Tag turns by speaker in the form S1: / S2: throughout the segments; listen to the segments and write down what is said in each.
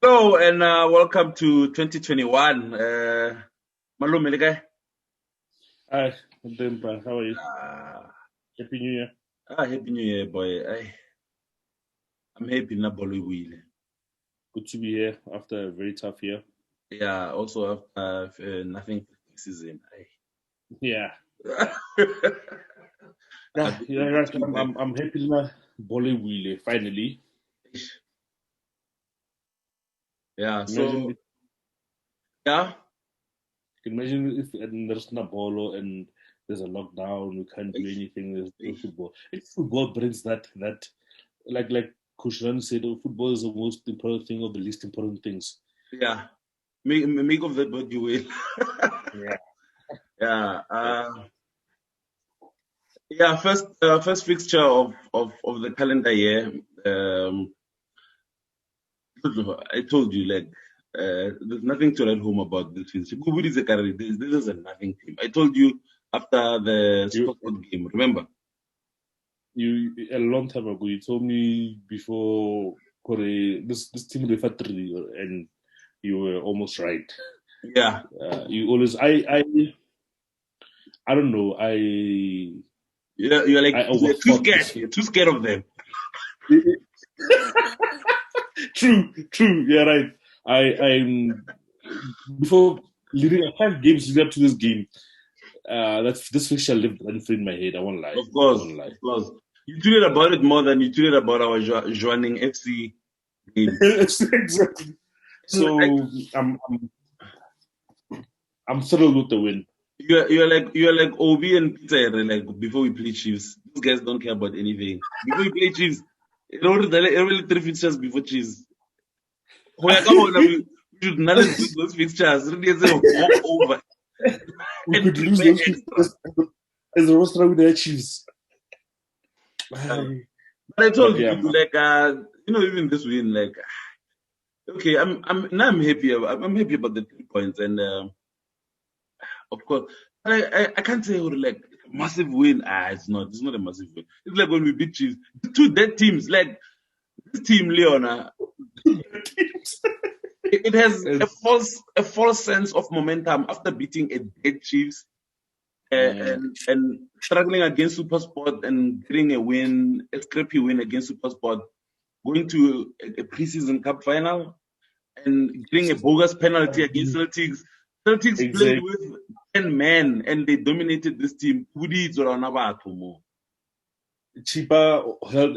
S1: Hello and welcome to 2021. Malume, guy.
S2: Hi, Dempa. How are you?
S1: Ah,
S2: Happy New Year.
S1: Happy New Year, boy. I'm happy na bolo wheel.
S2: Good to be here after a very tough year.
S1: Yeah, also nothing season.
S2: Yeah,
S1: Aye.
S2: yeah,
S1: Good
S2: yeah.
S1: good
S2: Right.
S1: to be back.
S2: I'm happy na Bollywood finally.
S1: Yeah,
S2: Imagine,
S1: so yeah,
S2: imagine if there's no bolo and there's a lockdown. We can't do
S1: Eish,
S2: anything. There's no
S1: eish.
S2: football. If football brings that like Kushran said, football is the most important thing or the least important things.
S1: Yeah. Make of that what you will.
S2: Yeah.
S1: Yeah.
S2: Yeah.
S1: Yeah, first fixture of the calendar year. Um I told you, like, there's nothing to write home about this fixture. Kubudi is a career. This is a nothing team. I told you after the
S2: You
S1: Stockport game, remember?
S2: you a long time ago you told me before Kore this team referee and you were almost right.
S1: Yeah.
S2: You always I don't know
S1: You're
S2: I
S1: like, you're too
S2: overthought
S1: scared.
S2: this.
S1: You're too scared of them.
S2: True, you're right. I'm before leading 5 games leading up to this game. That's this fixture lived rent free in my head. I won't lie.
S1: Of
S2: I
S1: course.
S2: won't lie.
S1: Of course. You tweeted about it more than you tweeted about our joining FC game.
S2: Exactly.
S1: Like,
S2: So I'm thrilled with the win.
S1: you're like Obi and Peter, like before we play Chiefs. These guys don't care about anything. Before we play Chiefs, really three fixtures before Chiefs. Come on, we should nullify those fixtures. Really, say walk over
S2: We
S1: and
S2: could lose
S1: prepare
S2: those
S1: extra.
S2: as the roster with their Chiefs.
S1: Uh, but I
S2: But
S1: told
S2: yeah,
S1: you, like, even this win, like, okay, I'm happy. I'm happy about the 3 points, and of course, I can't say like massive win. It's not. It's not a massive win. It's like when we beat Chiefs, two dead teams. Like this team, Leona, it has
S2: and,
S1: a false sense of momentum after beating a dead Chiefs and struggling against SuperSport and getting a scrappy win against SuperSport, going to a preseason cup final and getting a bogus penalty against Celtics. Celtics played
S2: exactly.
S1: with 10 men and they dominated this team. Pudi Zorana batho mo.
S2: Chipa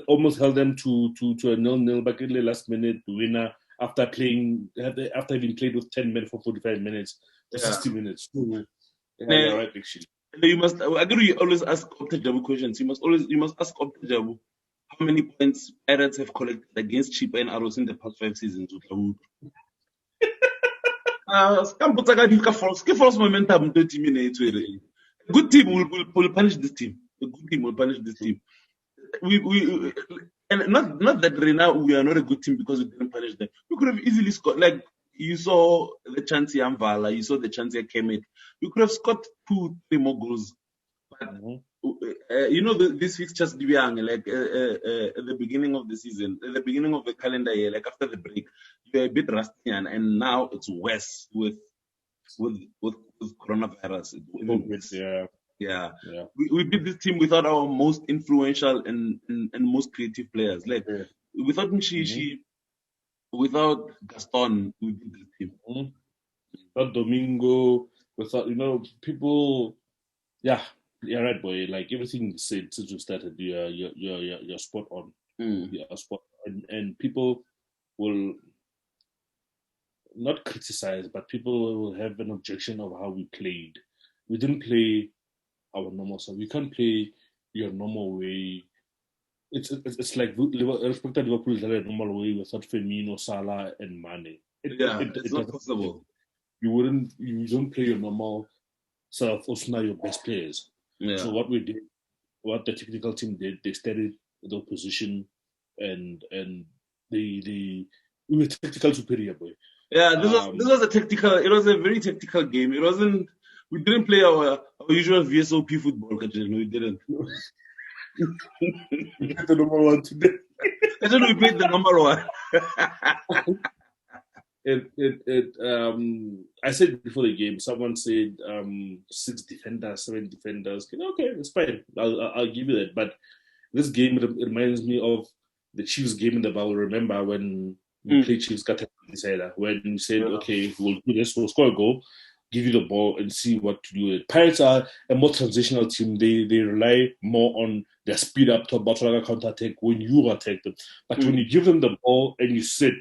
S2: almost held them to a nil-nil back in the last minute winner after having played with 10 men for 45 minutes to
S1: Yeah.
S2: 60 minutes. So, yeah,
S1: Eh,
S2: you're right, actually.
S1: You must. I agree. You always ask Opta Jabu questions. You must ask Opta Jabu how many points Pirates have collected against Chipa and Arrows in the past 5 seasons. False momentum 30 minutes. A good team will punish this team. A good team will punish this
S2: True.
S1: team. We and not that right now we are not a good team because we didn't punish them. We could have easily scored. Like you saw the chance here Vala, you saw the chance here Kemet. We could have scored 2, 3 more goals. But
S2: Mhm.
S1: these fixtures young, like at the beginning of the season, at the beginning of the calendar year, like after the break, you're a bit rusty, and now it's worse with coronavirus. It's even
S2: COVID,
S1: worse.
S2: yeah,
S1: Yeah,
S2: yeah.
S1: we beat this team without our most influential and most creative players. Like
S2: Yeah.
S1: without
S2: Mhm.
S1: Mshishi, without Gaston, we beat this team.
S2: Mhm. Without Domingo, without people. Yeah, you're right, boy. Like everything you said since we started, you're spot on.
S1: Mm.
S2: You're spot on. And people will not criticize, but people will have an objection of how we played. We didn't play our normal stuff. We can't play your normal way. It's like respected Liverpool play a normal way without Firmino, Salah, and Mane.
S1: Yeah, it's
S2: It
S1: not
S2: doesn't.
S1: possible.
S2: You don't play your normal self. Also, not your best players. So
S1: Yeah.
S2: what we did, what the technical team did, they studied the position, and they we were tactical superior, boy.
S1: Yeah, this
S2: Um,
S1: was a tactical. It was a very tactical game. It wasn't. We didn't play our usual VSOP football. No, we didn't.
S2: we get the number one today.
S1: Actually, we played the number one.
S2: I said before the game, someone said 6 defenders, 7 defenders. Okay, it's fine. I'll give you that. But this game reminds me of the Chiefs game in the bubble. Remember when we played Chiefs, when you said, okay, we'll do this, we'll score a goal, give you the ball, and see what to do with it. Pirates are a more transitional team. They rely more on their speed up to about like a counter attack when you attack them. But when you give them the ball and you sit,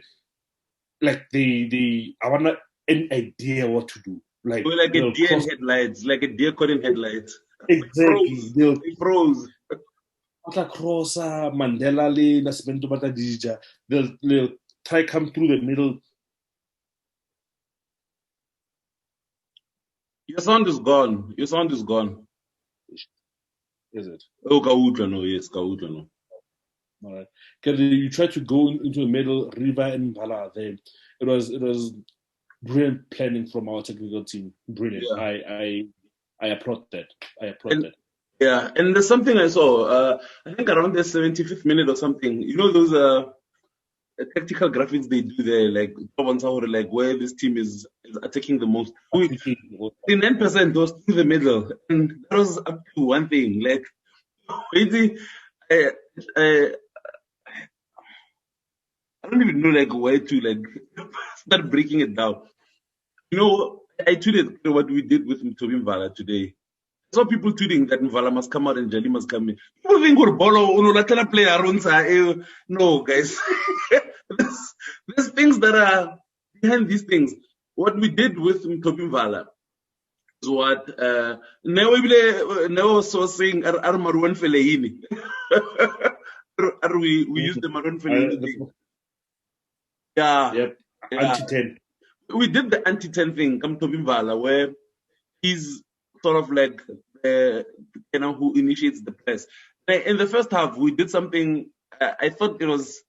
S2: like I want an idea what to do. Like
S1: a deer in headlights, like a deer caught in headlights.
S2: Exactly.
S1: They froze.
S2: Cross Mandela le Nascimento Batadija. They'll try come through the middle.
S1: Your sound is gone. Your sound is gone.
S2: Is it?
S1: Oh, Kaudra, no. Yes, Kaudra, no.
S2: All right. Because you try to go into the middle, Riva and Mpala there. It was brilliant planning from our technical team. Brilliant. Yeah. I applaud that.
S1: Yeah, and there's something I saw. I think around the 75th minute or something. You know those tactical graphics they do there, like where this team is attacking the most. 39% was through the middle, and that was up to one thing. Like, I don't even know where to start breaking it down. You know, I tweeted what we did with Mtobi Mvala today. I saw people tweeting that Mvala must come out and Jali must come in. People think we're Bolo, play no, guys. There's things that are behind these things. What we did with Mtobi Mvala is what now so saying are Maruan Felehini. We use the Maruan Felehini. Yeah.
S2: Yep. Anti-10.
S1: We did the anti-10 thing, come to Mvala, where he's sort of like who initiates the press. In the first half, we did something. I thought it was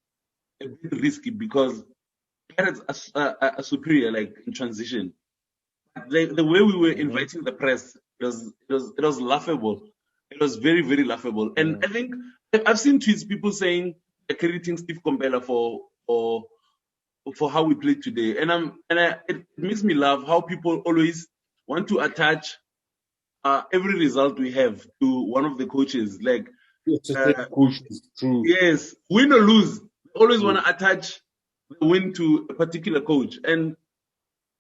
S1: a bit risky because Pirates are superior, in transition. The way we were inviting the press, it was laughable. It was very, very laughable. And I think I've seen tweets, people saying crediting Steve Kompela for how we played today, it makes me laugh how people always want to attach every result we have to one of the coaches.
S2: True.
S1: Yes, win or lose, they always want to attach the win to a particular coach, and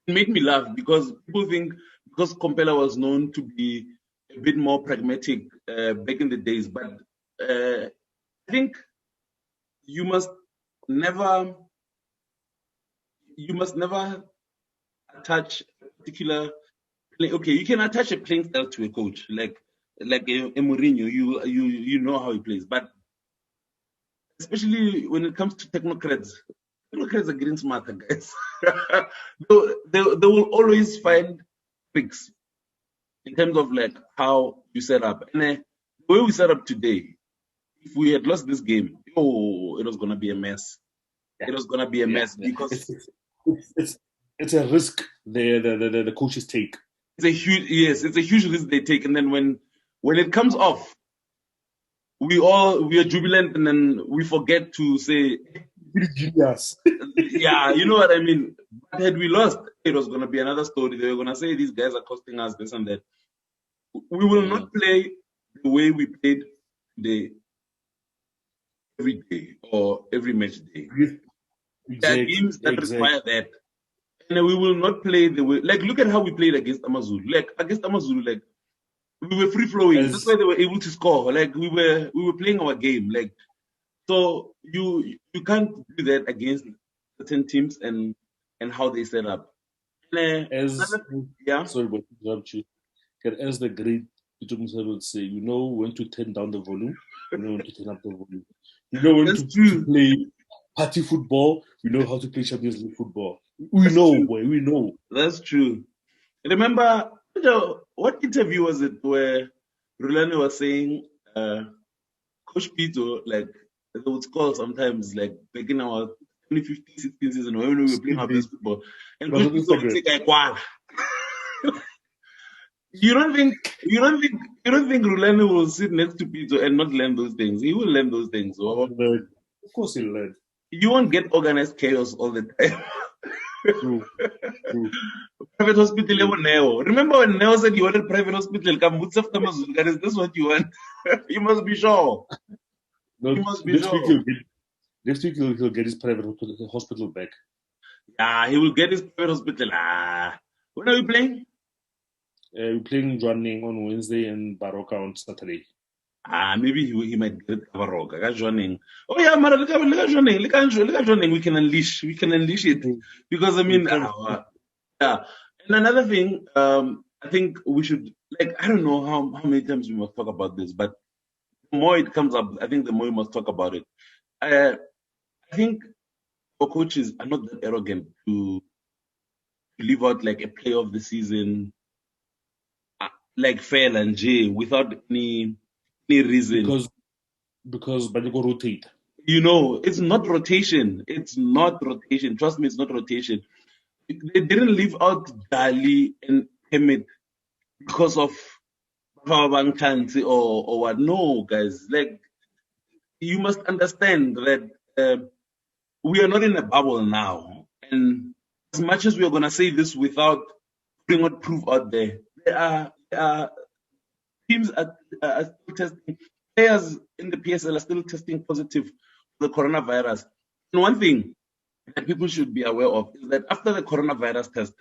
S1: it made me laugh because people think because Kompela was known to be a bit more pragmatic back in the days, but I think you must never attach a particular play. Okay, you can attach a playing style to a coach, like a Mourinho. You know how he plays, but especially when it comes to technocrats are getting smarter, guys. they will always find tricks in terms of how you set up. And the way we set up today, if we had lost this game, it was gonna be a mess. It was gonna be a mess because
S2: it's a risk the coaches take.
S1: It's a huge risk they take, and then when it comes off, we are jubilant, and then we forget to say,
S2: genius.
S1: Yeah, you know what I mean. But had we lost, it was gonna be another story. They were gonna say these guys are costing us this and that. We will not play the way we played today every day or every match day. There are games that require that. And we will not play the way, look at how we played against Amazulu. Against Amazulu, we were free flowing. That's why they were able to score. We were playing our game. So you can't do that against certain teams and how they set up.
S2: Sorry, but interrupt you. As the great Peter Musa would say, you know when to turn down the volume, you know when to turn up the volume. You know when to play party football, you know how to play Champions League football. We know.
S1: That's true. Remember, what interview was it where Rulani was saying, Coach Pito, they would call sometimes, back in our 2015-16 season when we were playing our best football, and Coach Pito would say, You don't think Rulani will sit next to Pito and not learn those things? He will learn those things.
S2: Of course he'll learn.
S1: You won't get organized chaos all the time.
S2: True.
S1: Private hospital, Neo. Remember when Neo said you wanted private hospital? Come, is this what you want? You must be sure.
S2: No,
S1: You must be sure.
S2: Next week he'll get his private hospital back.
S1: Yeah, he will get his private hospital. When are we playing?
S2: We're playing Joanning on Wednesday and Baroka on Saturday.
S1: Maybe he might get Kavaroga. Joining. Oh yeah, Mara, look at joining. We can unleash it because I mean, yeah. And another thing, I think we should I don't know how many times we must talk about this, but the more it comes up, I think the more we must talk about it. I think our coaches are not that arrogant to leave out like a play of the season, like fair and J without any reason.
S2: Because but they go rotate.
S1: You know, it's not rotation. It's not rotation. Trust me, it's not rotation. They didn't leave out Dali and Emmett because of Kanti or what. No, guys. Like, you must understand that we are not in a bubble now. And as much as we are going to say this without putting out proof out there, there are teams are still testing. Players in the PSL are still testing positive for the coronavirus. And one thing that people should be aware of is that after the coronavirus test,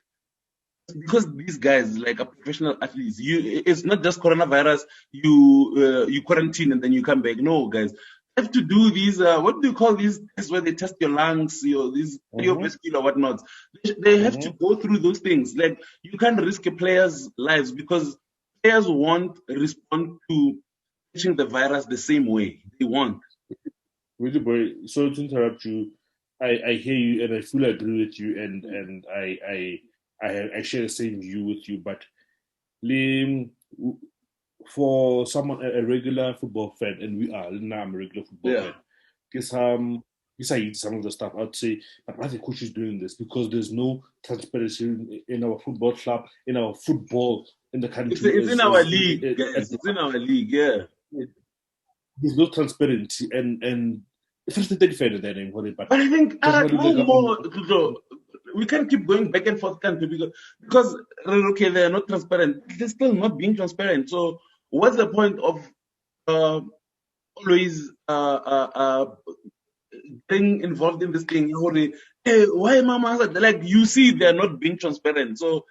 S1: because these guys like are professional athletes, it's not just coronavirus. You quarantine and then you come back. No, guys, you have to do these. What do you call these tests where they test your lungs, these cardiovascular whatnot? They have to go through those things. Like, you can't risk a player's lives because players won't respond to catching the virus the same way. They won't.
S2: Really, boy. Sorry to interrupt you. I hear you and I fully agree with you, and I share the same view with you. But for someone a regular football fan, and we are now I'm a regular football fan. Guess I eat some of the stuff. I'd say, but why the coach is doing this? Because there's no transparency in our football club, in our football in the country.
S1: It's in our league, guys. It's in our league, yeah.
S2: There's no transparency, and frustrated then for it.
S1: But I think we can't keep going back and forth, because okay, they're not transparent. They're still not being transparent. So what's the point of always getting involved in this thing? Hey, why Mama? Like, you see, they're not being transparent. So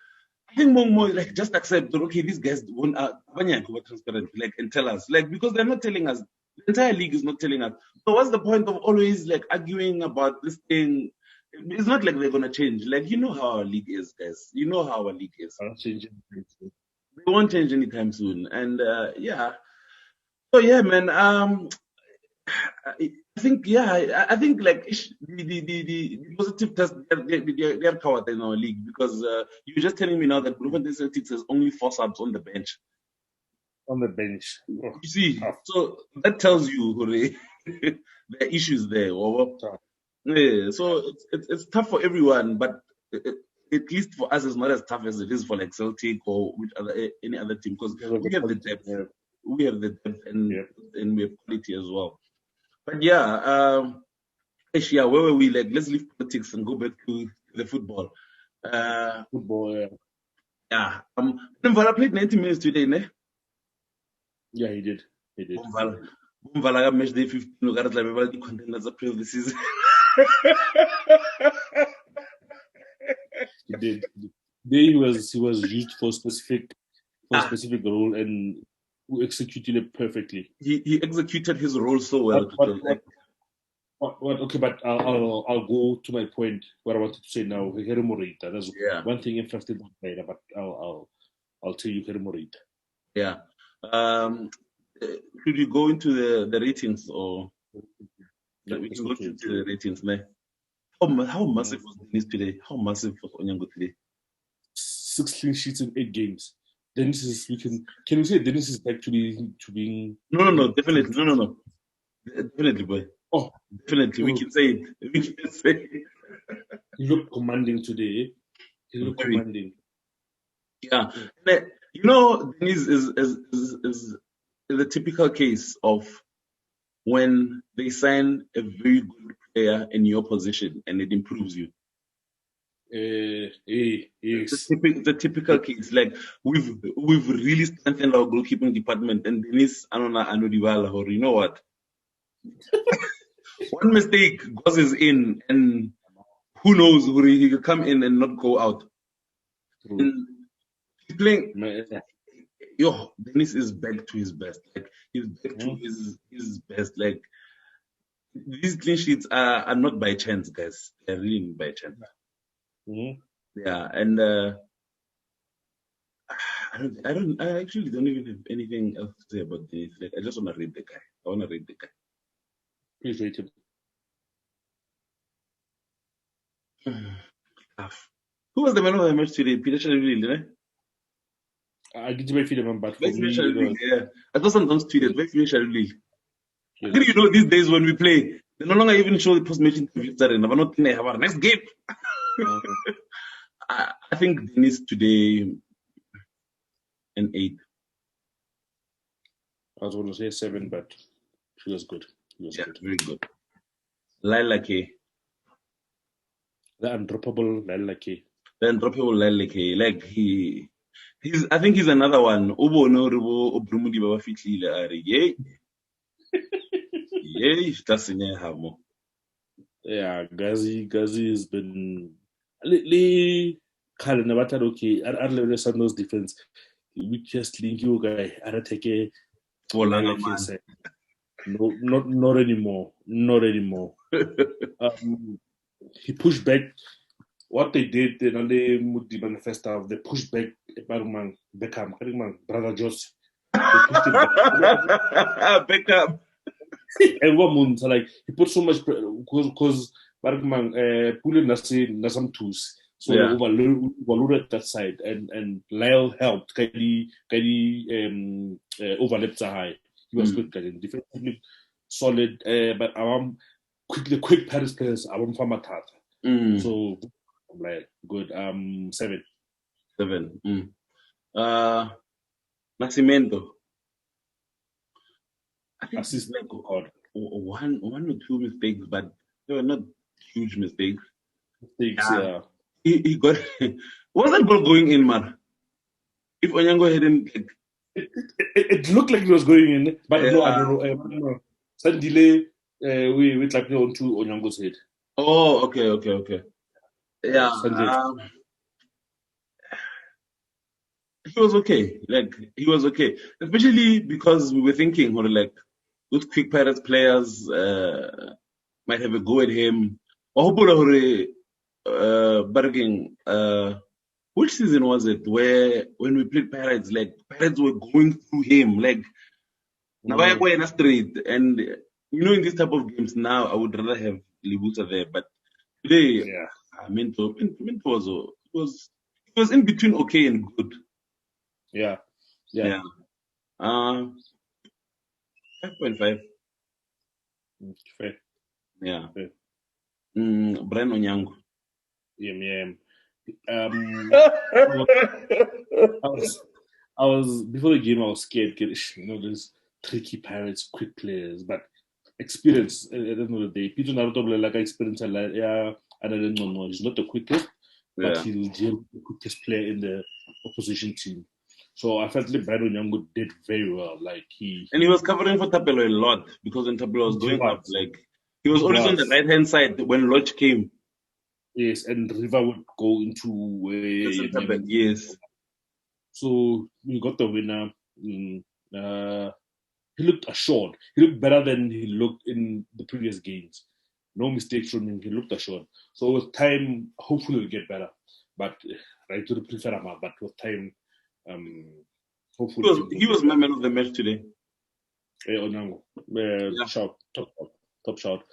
S1: I think more like just accept that, okay, these guys won't transparent, like, and tell us, like, because they're not telling us. The entire league is not telling us. So what's the point of always like arguing about this thing? It's not like they're gonna change. Like, you know how our league is, guys. You know how our league is. They won't change anytime soon. And yeah. So yeah, man. I think like the positive test, they're covered in our league, because you're just telling me now that Bloemfontein Celtics has only 4 subs on the bench. You see, so that tells you there are issues there. Yeah, so it's tough for everyone, but at least for us, it's not as tough as it is for like Celtic or any other team, because we have the depth. We have the depth, and we have quality as well. But yeah, where were we? Like, let's leave politics and go back to the football.
S2: Football,
S1: yeah. Mvala played 90 minutes today, ne?
S2: Yeah, he did.
S1: Mvala got match day 15. Look at the contenders of the season.
S2: He did. He was used for a specific role, and who executed it perfectly.
S1: He executed his role so well.
S2: Okay, but I'll go to my point. What I wanted to say now, Harry Morita. That's one thing interested in player, but I'll tell you Harry Morita.
S1: Yeah. Should you go into the ratings, or we can go into the ratings, man? How massive was Dennis today? How massive was Onyango today?
S2: 6 clean sheets in 8 games. Dennis is can we say Dennis is back to being
S1: No, definitely. No. Definitely, boy. Oh, definitely. We can say it.
S2: He looked commanding today. Commanding.
S1: Yeah. You know, Dennis is the typical case of when they sign a very good player in your position and it improves you.
S2: Yes.
S1: The typical case. Like we've really strengthened our goalkeeping department, and Dennis Anona Anodibala, or you know what? One mistake goes in, and who knows where he could come in and not go out.
S2: True.
S1: And he's playing.
S2: My-
S1: Yo, Dennis is back to his best. Like he's back to his best. Like these clean sheets are not by chance, guys. They're really not by chance.
S2: Mhm.
S1: Yeah, and I actually don't even have anything else to say about this. Like, I just want to read the guy. I want to read the guy.
S2: Please rate him.
S1: Tough. Who was the man of the match today? Peter Shalvili, right?
S2: I get my feeling, but for
S1: Where's
S2: me,
S1: Peter
S2: it was,
S1: Shalvili? Yeah. I saw someone tweeted, where's Peter Shalvili?
S2: yes.
S1: You know, these days when we play, they no longer even show the post-match interviews. But not in our next game. I think Dennis today an 8.
S2: I was going to say 7, but he was good. He was good.
S1: Very good. Laila K.
S2: The undroppable Lalaki.
S1: The undroppable Laila K. Like I think he's another one. Obo no rebo obrumudi baba fitlile are. Yay. Yay, that's in hamo.
S2: Yeah, Gazi has been lately. Kale na batla okay. Ar level Sundowns defense. We just link you guy. Ara take no, not anymore. Not anymore. He pushed back. What they did, they the manifest of they pushed back Beckham, brother Joss. They pushed him back.
S1: Beckham.
S2: And one month, so like he put so much because Bergman pulling Nasam twos. So
S1: Yeah.
S2: overloaded that side, and Lyle helped. Kadi overlapped high. He was good, defensively solid. But the quick Paris players, from Matata. So like good. 7.
S1: 7. Nascimento. I think
S2: Assist
S1: like one or two mistakes, but they were not huge mistakes.
S2: Yeah.
S1: He got was that ball going in, man? If Onyango hadn't
S2: it looked like it was going in, but no, I don't know. Some delay we clapped onto Onyango's head.
S1: Oh, okay. Yeah. He was okay. Like he was okay, especially because we were thinking, or like those quick Pirates players might have a go at him. Bargain. Which season was it where when we played Pirates, like Pirates were going through him, like Nabaya straight, and you know in this type of games now I would rather have Libusa there, but today, Minto was in between okay and good.
S2: Yeah.
S1: 5.5.
S2: Fair.
S1: Yeah.
S2: Fair.
S1: Brian Onyango.
S2: Yeah. I was before the game. I was scared. There's tricky Pirates, quick players, but experience at the end of the day. Peter Naruto like experience. I don't know. He's not the quickest, but he'll be the quickest player in the opposition team. So I felt like Brian Onyango did very well. Like
S1: and he was covering for Tapelo a lot because when Tapelo was going up, like he was always on the right hand side when Lodge came.
S2: Yes, and River would go into
S1: yes.
S2: So we got the winner. He looked assured. He looked better than he looked in the previous games. No mistakes from him. He looked assured. So with time, hopefully it'll get better. But right to the prefer, but with time, hopefully
S1: he was my man of the match today.
S2: Onyango, top shot.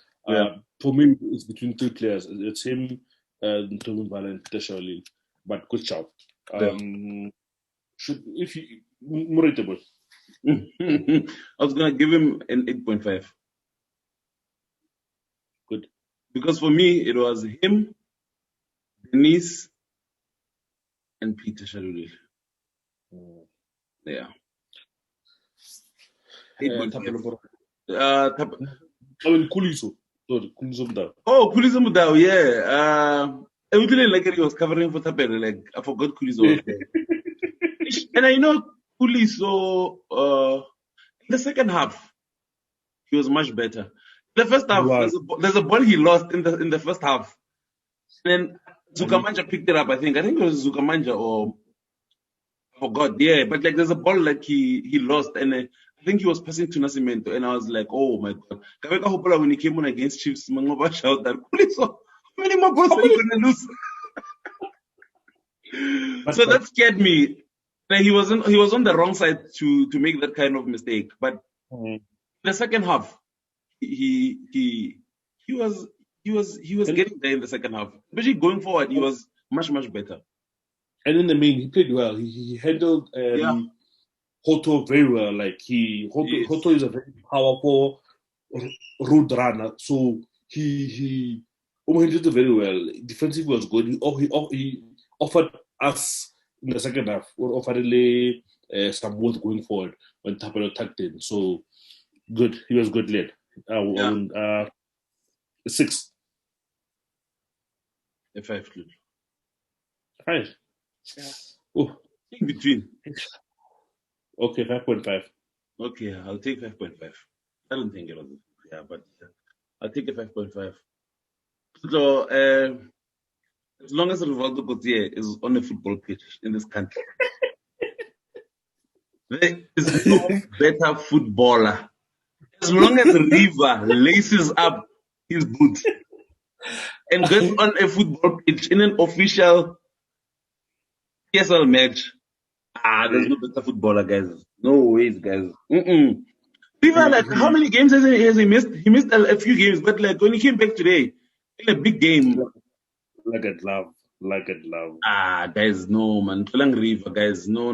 S2: For me, it's between 2 players. It's him, Ntombala and Peter Shalvili. But good job. If you more rateable.
S1: I was gonna give him an 8.5.
S2: Good.
S1: Because for me it was him, Denise, and Peter Shalvili. Yeah. 8.5.
S2: Kuliso Mudau.
S1: Oh, Kuliso Mudau, yeah. I really like it. He was covering for Tapere. Like I forgot Kuli's was there. And I know Kuli, so in the second half he was much better. The first half, there's a ball he lost in the first half. Then Zukamanja picked it up. I think it was Zukamanja or I forgot. Yeah, but like there's a ball like he lost, and I think he was passing to Nascimento, and I was like, oh my god. Kaveka Hopola when he came on against Chiefs, Mangoba shout that how many more balls are you gonna lose? So that scared me. Like he was on the wrong side to make that kind of mistake. But the second half, he was getting there in the second half. Especially going forward, he was much better.
S2: And in the main, he played well. He handled Hoto very well. Like Hoto is a very powerful road runner, so he handled it very well. Defensive was good. He offered us in the second half, or offered some worth going forward when Tapelo tucked in. So good. He was good led. 6.
S1: A 5.
S2: 5.
S1: Yeah.
S2: Oh.
S1: In between.
S2: Okay, 5.5.
S1: Okay, I'll take 5.5. I don't think it was. Yeah, but I'll take a 5.5. So, as long as Rivaldo Gautier is on a football pitch in this country, there is no better footballer. As long as Riva laces up his boots and gets on a football pitch in an official PSL match, there's no better footballer, guys. No ways, guys. Riva, like, how many games has he missed? He missed a few games, but like when he came back today in a big game,
S2: like a love.
S1: Guys, no, man. Tulang Riva, guys, no.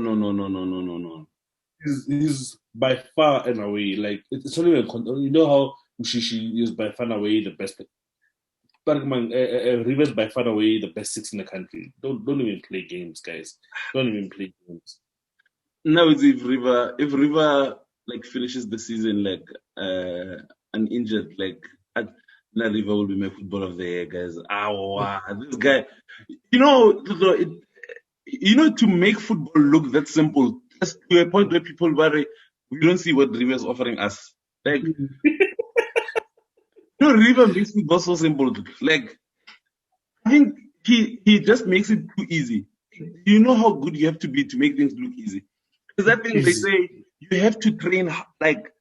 S2: He's by far and away, like, it's only you know how Mushishi is by far and away the best. Bergman, Riva's by far away the best 6 in the country. Don't even play games, guys. Don't even play games.
S1: Now it's if Riva like finishes the season like uninjured, like Riva will be my footballer of the year, guys. Wow, this guy, to make football look that simple, just to a point where people worry, we don't see what Riva is offering us. Like, Riva makes football so simple. Like, I think he just makes it too easy. You know how good you have to be to make things look easy. Because that thing they say you have to train like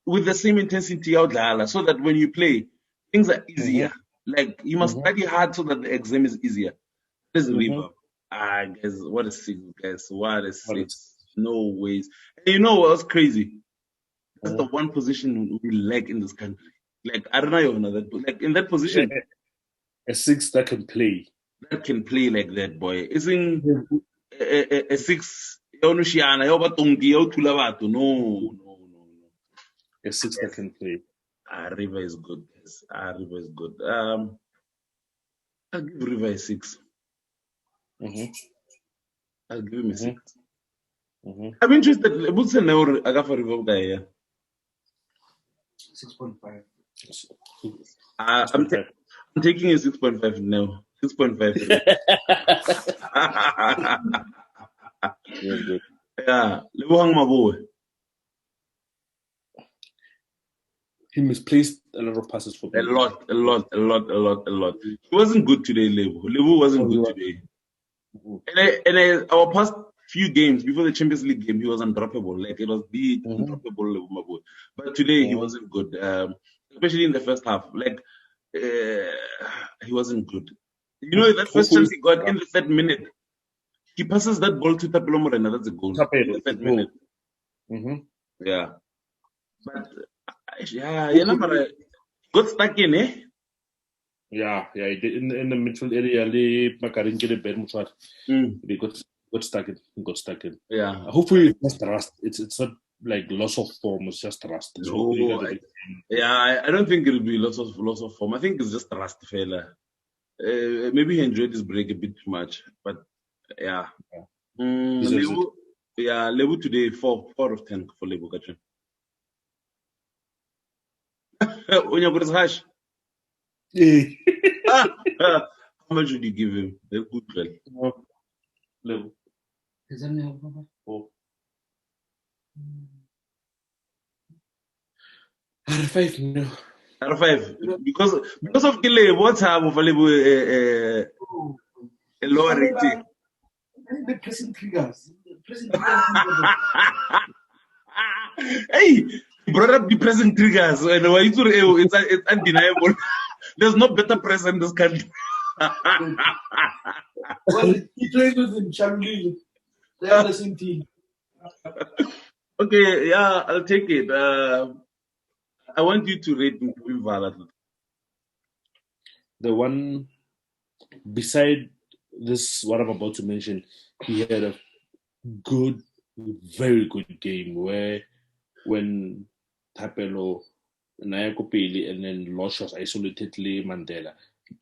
S1: with the same intensity out there, so that when you play, things are easier. Like you must study hard so that the exam is easier. This is Riva. Guys, what a 6, guys. What a 6. No ways. And you know what's crazy? That's the one position we lack in this country. Like, I don't know, like in that position.
S2: A 6 that can play.
S1: That can play like that, boy. It's in a 6. No.
S2: A 6 that can play.
S1: Riva is good. Yes. Riva is good. I'll give Riva a 6. I'll give him a 6. I'm interested. What's the number I got for Riva guy? Yeah.
S2: 6.5.
S1: I'm taking a 6.5 now. 6.5. Yeah. Lebohang Maboe.
S2: He misplaced a lot of passes for me.
S1: A lot. He wasn't good today, Lebo. Lebo wasn't good today. And our past few games before the Champions League game, he was undroppable. Like it was the undroppable Lebo Maboe. But today he wasn't good. Especially in the first half. Like he wasn't good. You know that first chance he got in the 3rd minute. He passes that ball to Tapelo Morena. That's a goal. In the 3rd minute. Yeah. But got stuck in, eh?
S2: Yeah, he did in the midfield area. They got stuck in.
S1: Yeah.
S2: Hopefully it's just rust. It's not like loss of form. It's just rust.
S1: No, I don't think it'll be loss of form. I think it's just rust, fella. Maybe he enjoyed his break a bit too much, but yeah. Lebu today 4 of 10 for Lebu Kachin. When you go to hash. How much would you give him? They're good, well.
S2: Level. Oh. Out of 5, no.
S1: Out of 5. Because of delay, what's happened for a lower rating?
S3: The pressing triggers.
S1: Hey, he brought up the present triggers. And it's undeniable. There's no better press in this country.
S3: Well, he played with him, Shamlil. They are the same team.
S1: Okay, yeah, I'll take it. I want you to rate Vala.
S2: The one beside this, what I'm about to mention, he had a good, very good game where when Tapelo, Nayako Pele, and then Losh was isolatedly Mandela,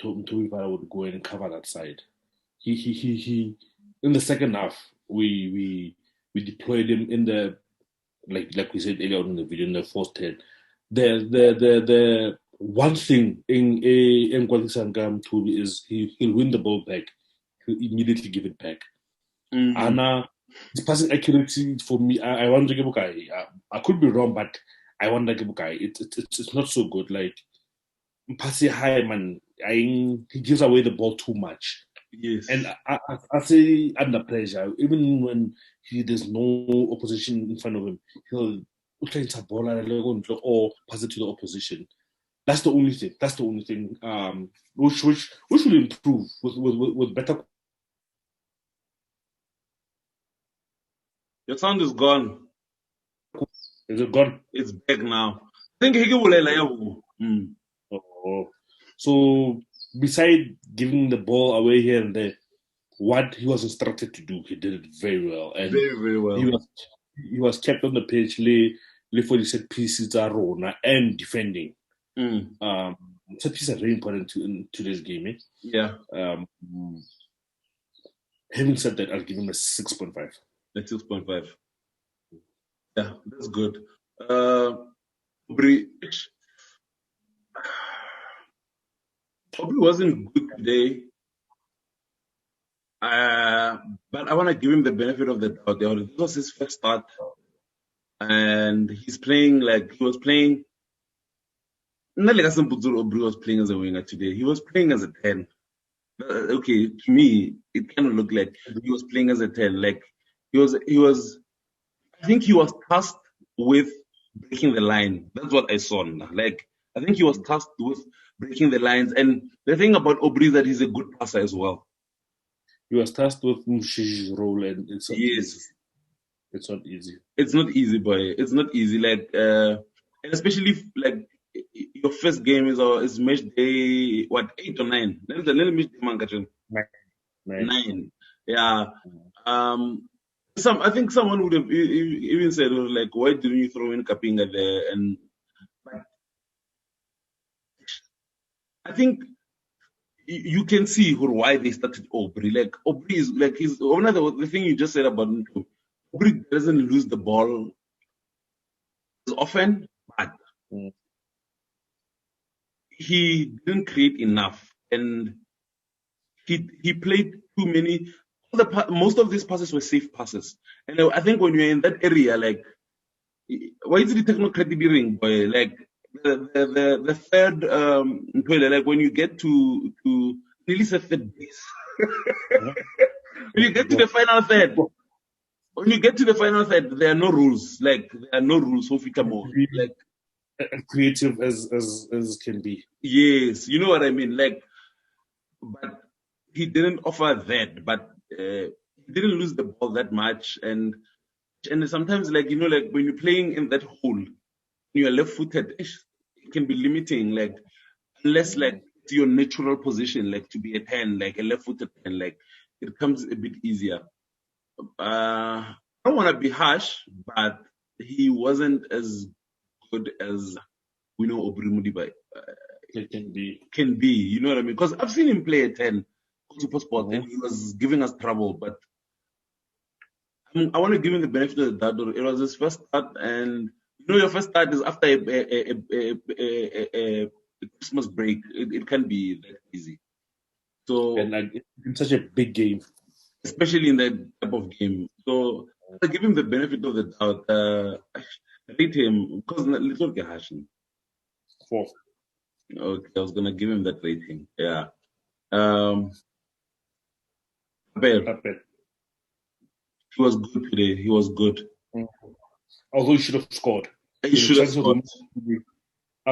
S2: Vala would go and cover that side. He in the second half, we deployed him in the like we said earlier on in the video, in the first 10. The one thing in Kwalisangam Tubi is he'll win the ball back. He'll immediately give it back.
S1: Mm-hmm.
S2: Anna, his passing accuracy for me, I want to give Bukai. I could be wrong, but I want to give Bukai. It's not so good. Like passing high, man, he gives away the ball too much.
S1: Yes.
S2: And I say under pressure, even when there's no opposition in front of him, he'll try to ball or pass it to the opposition. That's the only thing. Which will improve with better.
S1: Your sound is gone.
S2: Is it gone?
S1: It's back now. I think he will.
S2: Oh. So beside giving the ball away here and there, what he was instructed to do, he did it very well. And
S1: very, very well.
S2: He was kept on the pitch, for the set pieces are Rona and defending. Set pieces are very important to today's game.
S1: Yeah.
S2: Having said that, I'll give him a 6.5.
S1: A 6.5. Yeah, that's good. Aubrey wasn't good today, but I want to give him the benefit of the doubt. This was his first start, and he's playing like he was playing. Not like Aubrey was playing as a winger today. He was playing as a 10. Okay, to me, it kind of looked like he was playing as a 10. Like he was. I think he was tasked with breaking the line. That's what I saw. Like I think he was tasked with breaking the lines. And the thing about Aubrey is that he's a good passer as well.
S2: He was tasked with Mushi's role, and it's not easy. It's not easy. It's not easy,
S1: boy. It's not easy. Like, and especially like your first game is match day 8 or 9? Let me match day 9. Yeah. I think someone would have even said like, why didn't you throw in Kapinga there? And I think you can see why they started Aubrey. Like Aubrey is like the thing you just said about him. Aubrey doesn't lose the ball as often, but he didn't create enough, and he played too many. Most of these passes were safe passes, and I think when you're in that area, like, why is the technocratic ring, boy? Like the third, like when you get to release a third base, when you get to the final third. When you get to the final third, there are no rules. Like there are no rules for more. Like
S2: creative as can be.
S1: Yes, you know what I mean. Like, but he didn't offer that. But he didn't lose the ball that much. And sometimes, like like when you're playing in that hole, you're left-footed. It can be limiting. Like unless like to your natural position, like to be a 10, like a left-footed 10, like it comes a bit easier. I don't want to be harsh, but he wasn't as good as we know Aubrey Mudiba can be. You know what I mean? Because I've seen him play a 10 Super Sport, and he was giving us trouble. But I want to give him the benefit of the doubt. It was his first start, and your first start is after a Christmas break. It can't be that easy. So
S2: And like in such a big game.
S1: especially in that type of game. So I give him the benefit of the doubt. Rate him because little Gahashi.
S2: 4.
S1: Okay, I was gonna give him that rating. Yeah. Abel,
S2: Abel.
S1: he was good today. He was good.
S2: Although he should have scored.
S1: He should have scored.
S2: Yeah.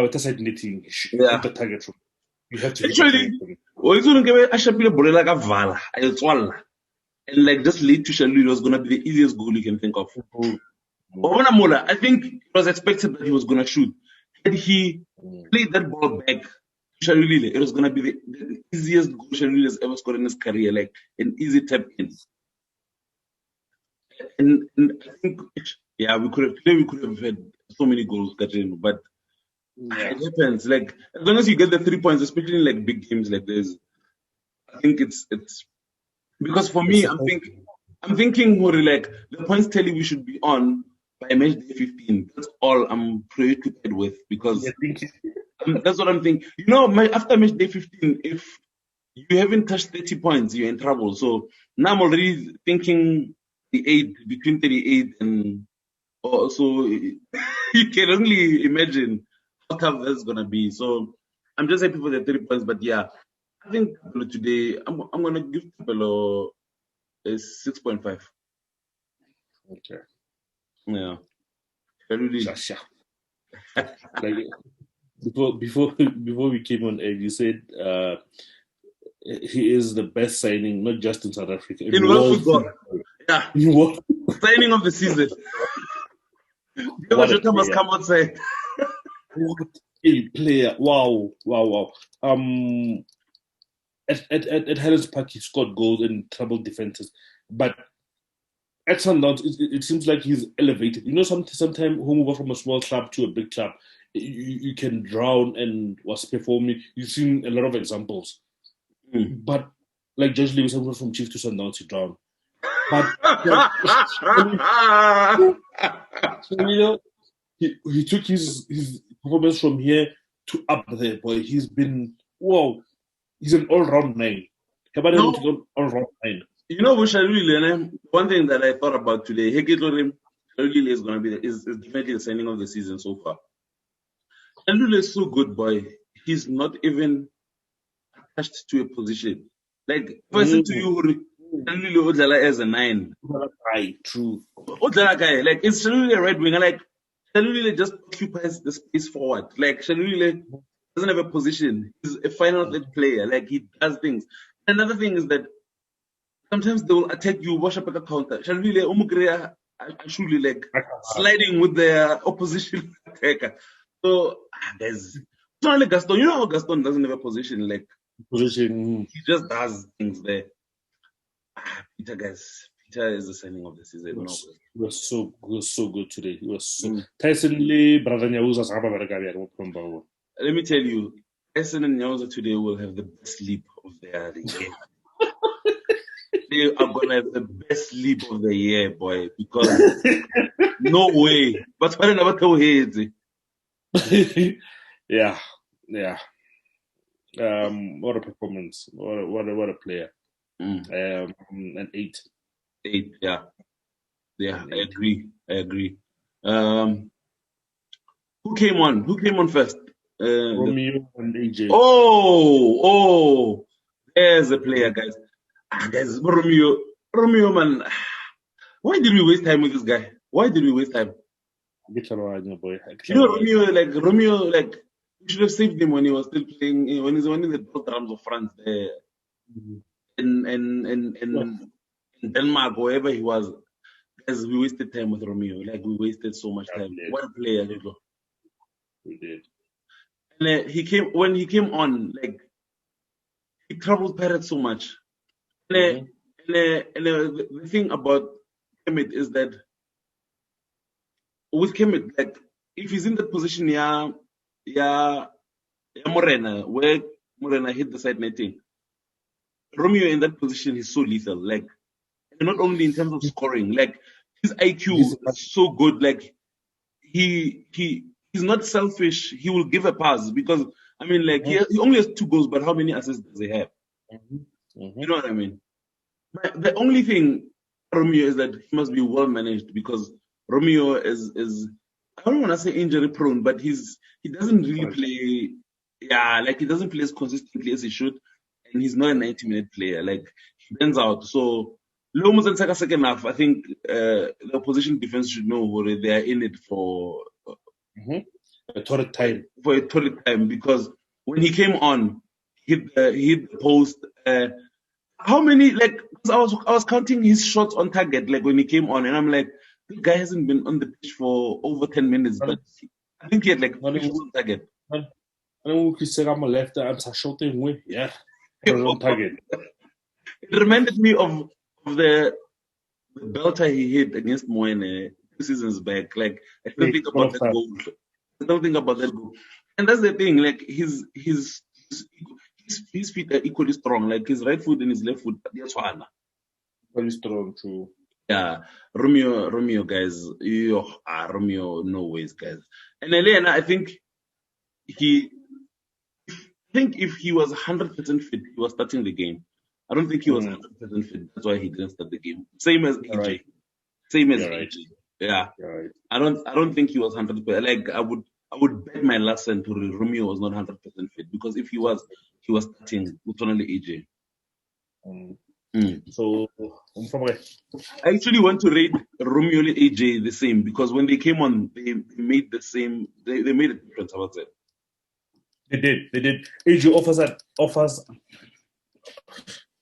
S2: The target room. You have to
S1: actually. Well, it's gonna give Ashapile Bore like a vala. And like just lead to Shaluli was gonna be the easiest goal you can think of. Mola, I think it was expected that he was gonna shoot. Had he played that ball back to Shaluli, it was gonna be the easiest goal Shaluli has ever scored in his career, like an easy tap in. And I think we could have had so many goals, Katrina, but it happens. Like as long as you get the 3 points, especially in like big games like this, I think it's because for me, I'm thinking more like the points tally we should be on by match day 15. That's all I'm preoccupied with because that's what I'm thinking. You know, after match day 15, if you haven't touched 30 points, you're in trouble. So now I'm already thinking between 38 and so you can only imagine how tough that's gonna be. So I'm just happy for the 3 points, but yeah, I think today I'm gonna give Pelo a 6.5.
S2: Okay.
S1: Yeah.
S2: Like before we came on air, you said he is the best signing, not just in South Africa,
S1: in world football. Yeah.
S2: In what?
S1: Signing of the season. Jota must come outside.
S2: What a player! Wow. At Helens Park, he scored goals and troubled defenses, but at Sundowns, it seems like he's elevated. You know, sometimes who move from a small club to a big club, you can drown and was performing. You've seen a lot of examples, but like George Lewis, went from Chief to Sundowns, he drowned. But you know, he took his performance from here to up there, boy. He's been he's an all-round 9. All-round 9.
S1: You know, one thing that I thought about today, Hekitorim is going to be is definitely the signing of the season so far. Shaluli is so good, boy. He's not even attached to a position. Like, if I said to you, Shaluli Odlala as a 9.
S2: True.
S1: Odlala guy, like, is Shaluli a right winger? Like, Shaluli just occupies the space forward. Like, Shaluli doesn't have a position. He's a final third player. Like, he does things. Another thing is that sometimes they will attack you, wash up like a counter. Shaluli, actually, like, sliding with the opposition attacker. So, guys, it's not like Gaston. You know how Gaston doesn't have a position? Like, he just does things there. Peter is the signing of the season.
S2: He was so good today. He was so Tyson Lee, brother Nyauza.
S1: Let me tell you, Tyson and Nyauza today will have the best sleep of their year. They are gonna have the best sleep of the year, boy, because no way. But what never tell heads.
S2: Yeah. What a performance! What a player. An 8.
S1: 8, yeah. I agree. Who came on first?
S2: Romeo and AJ.
S1: Oh, there's a player, guys. Guys, Romeo, man. Why did we waste time with this guy? Why did we waste time?
S2: Boy.
S1: You know, Romeo, we should have saved him when he was still playing, when he's winning the drums of France there. In Denmark, wherever he was. Guys, we wasted time with Romeo. Like, we wasted so much time. What a player, Lilo.
S2: We did.
S1: And when he came on, like, he troubled Pirates so much. And the thing about Kemet is that with Kemet, like, if he's in that position, Morena, where Morena hit the side netting, Romeo in that position is so lethal. Like, not only in terms of scoring, like, his IQ is so good. Like, he's not selfish. He will give a pass because, I mean, like, he only has 2 goals, but how many assists does he have? You know what I mean? But the only thing Romeo is that he must be well managed because Romeo is I don't want to say injury prone, but he doesn't really play. Yeah, like he doesn't play as consistently as he should, and he's not a 90-minute player. Like he bends out. So Lomos and Saka second half, I think the opposition defense should know where they are in it for
S2: a torrid time.
S1: For a torrid time because when he came on, he hit the post. How many, like, because I was counting his shots on target, like when he came on, and I'm like, this guy hasn't been on the pitch for over 10 minutes, but I think he had like 3 shots on target.
S2: I don't know I'm left, I'm shooting with, yeah, on target.
S1: It reminded me of the belter he hit against Moyne 2 seasons back. Like, I still think about that goal. I don't think about that goal. And that's the thing, like, his feet are equally strong. Like his right foot and his left foot, that's one.
S2: Very strong too.
S1: Yeah, Romeo, guys. Romeo, no ways, guys. And Elena, I think if he was 100% fit, he was starting the game. I don't think he was 100% fit. That's why he didn't start the game. Same as AJ.
S2: Right.
S1: Same as
S2: You're
S1: AJ.
S2: Right.
S1: Yeah.
S2: Right.
S1: I don't think he was 100%. Like I would bet my last cent to Romeo was not 100% fit because if he was starting with only AJ.
S2: So from where?
S1: I actually want to rate Romeo and AJ the same because when they came on, they made the same. They made a difference. How about that?
S2: They did. AJ offers.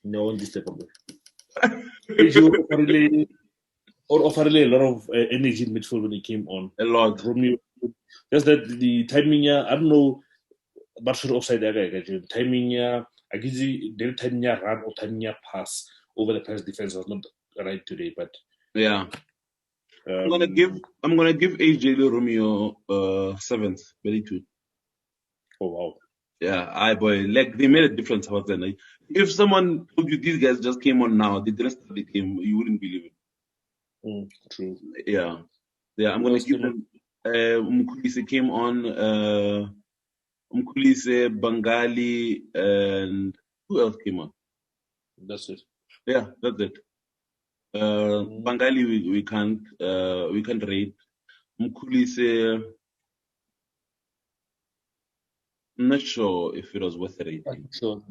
S2: No, this type of AJ offered really a lot of energy in midfield when he came on.
S1: A lot.
S2: Romeo, just that the timing. I don't know. But sort of offside there, timing. I guess the timing run or timing pass over the pass defense was not right today, but
S1: yeah. I'm gonna give AJ Romeo 7th, very good.
S2: Oh wow.
S1: Yeah, boy, like they made a difference about that. Like, if someone told you these guys just came on now, they didn't start the game, you wouldn't believe
S2: it. True.
S1: Yeah. I'm gonna give them. Mkulise came on. Mkulise, Bangali, and who else came on?
S2: That's it.
S1: Yeah, that's it. Bangali we can't rate. Mkulise, I'm not sure if it was worth a rating.
S2: Sure.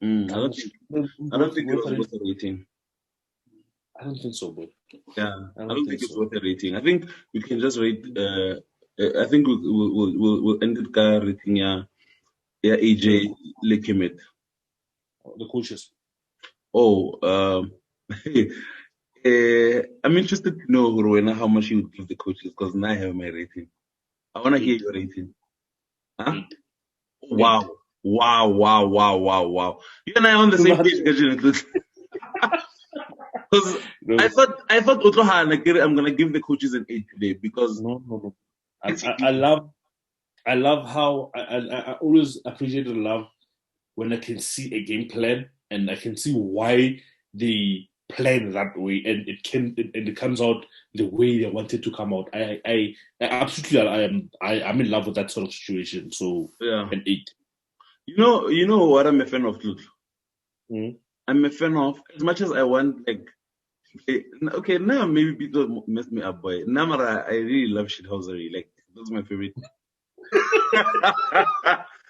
S1: I don't think it was worth a rating.
S2: I don't think so, but
S1: yeah, I don't think it's worth a rating. I think we can just rate. I think we'll end it by rating AJ Lekimit.
S2: The coaches.
S1: Oh, I'm interested to know, Rowena, how much you would give the coaches because now I have my rating. I want to hear your rating. Huh? Wow. You and I are on the same page, because I thought I'm gonna give the coaches an 8 today because
S2: no. I love how I always appreciate and love when I can see a game plan and I can see why they plan that way and it comes out the way they want it to come out. I absolutely I'm in love with that sort of situation. So
S1: yeah,
S2: an 8.
S1: You know what I'm a fan of, Luke? I'm a fan of, as much as I want, like, okay, now maybe people mess me up, boy. Namara, I really love shithousery. Like, that's my favorite. That's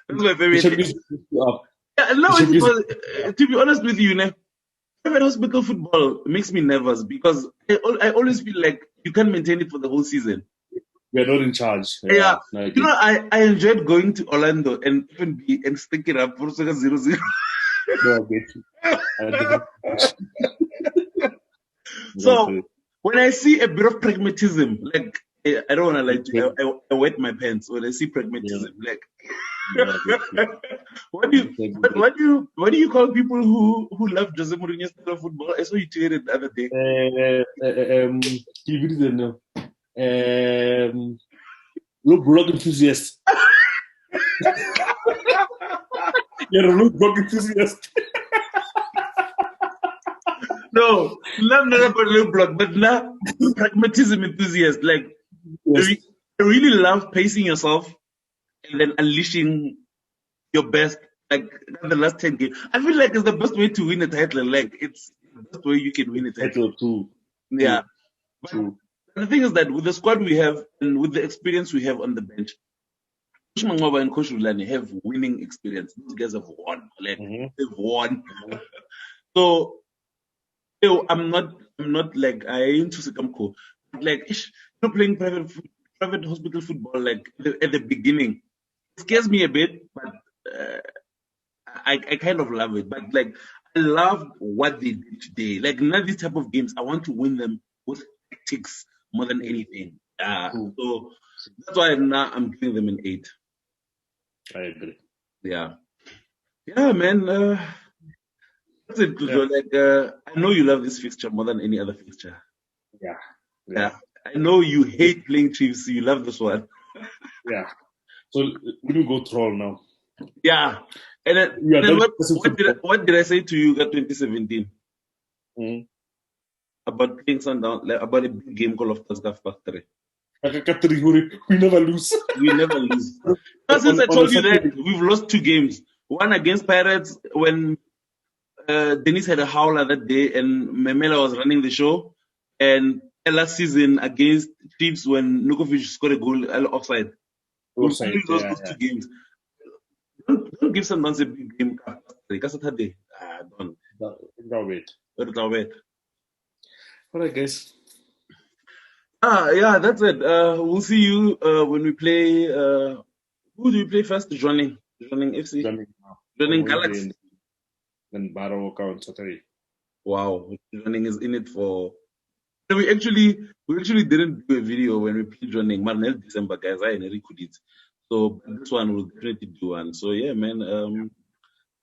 S1: my favorite. Yeah, no, to be honest with you, private hospital football makes me nervous because I always feel like you can't maintain it for the whole season.
S2: We're not in charge.
S1: Yeah. I enjoyed going to Orlando and even stick it up for 0-0.
S2: No, I get you.
S1: So when I see a bit of pragmatism, like I don't want to lie to you, I wet my pants when I see pragmatism. Like, what do you call people who love Jose Mourinho's style of football? I saw you tweeted it the other day.
S2: Low block enthusiast. You're a low block enthusiast.
S1: No, not about low block, but now pragmatism enthusiast. Like, I really love pacing yourself and then unleashing your best like the last 10 games. I feel like it's the best way to win a title. Like it's the best way you can win a title.
S2: Too.
S1: Yeah.
S2: True.
S1: But the thing is that with the squad we have and with the experience we have on the bench, Coach Mangoba and Coach Rulani have winning experience. Those guys have won. Like they've won. So I'm not like I ain't to Sikamko. Like playing private hospital football like at the beginning. It scares me a bit, but I kind of love it. But like I love what they did today. Like none of these type of games, I want to win them with tactics more than anything. So that's why now I'm giving them an 8.
S2: I agree.
S1: Yeah, man. That's it, Kuzo. Like I know you love this fixture more than any other fixture. Yeah. I know you hate playing Chiefs. You love this one.
S2: Yeah. So we do go troll now.
S1: Yeah. And then what did I say to you at 2017? About playing Sundown, like about a big game called of Tusker Factory.
S2: We never lose.
S1: We never lose. Since I told you that we've lost 2 games. One against Pirates when Dennis had a howler that day and Memela was running the show. And last season against Chiefs when Nukovic scored a goal offside. We've only lost those 2 games. Don't give Sundowns a big game.
S2: Don't wait. All right, guys.
S1: Yeah, that's it. We'll see you when we play. Who do we play first? Joining FC. Joining Galaxy.
S2: Then Barrow on Saturday.
S1: Wow, Joining is in it for. We actually didn't do a video when we played Joining. Marnel December, guys. I nearly could it. So this one will definitely do one. So yeah, man.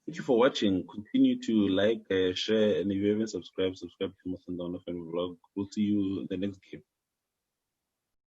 S1: Thank you for watching. Continue to like, share, and if you haven't subscribed to my Sundown FM vlog. We'll see you in the next game.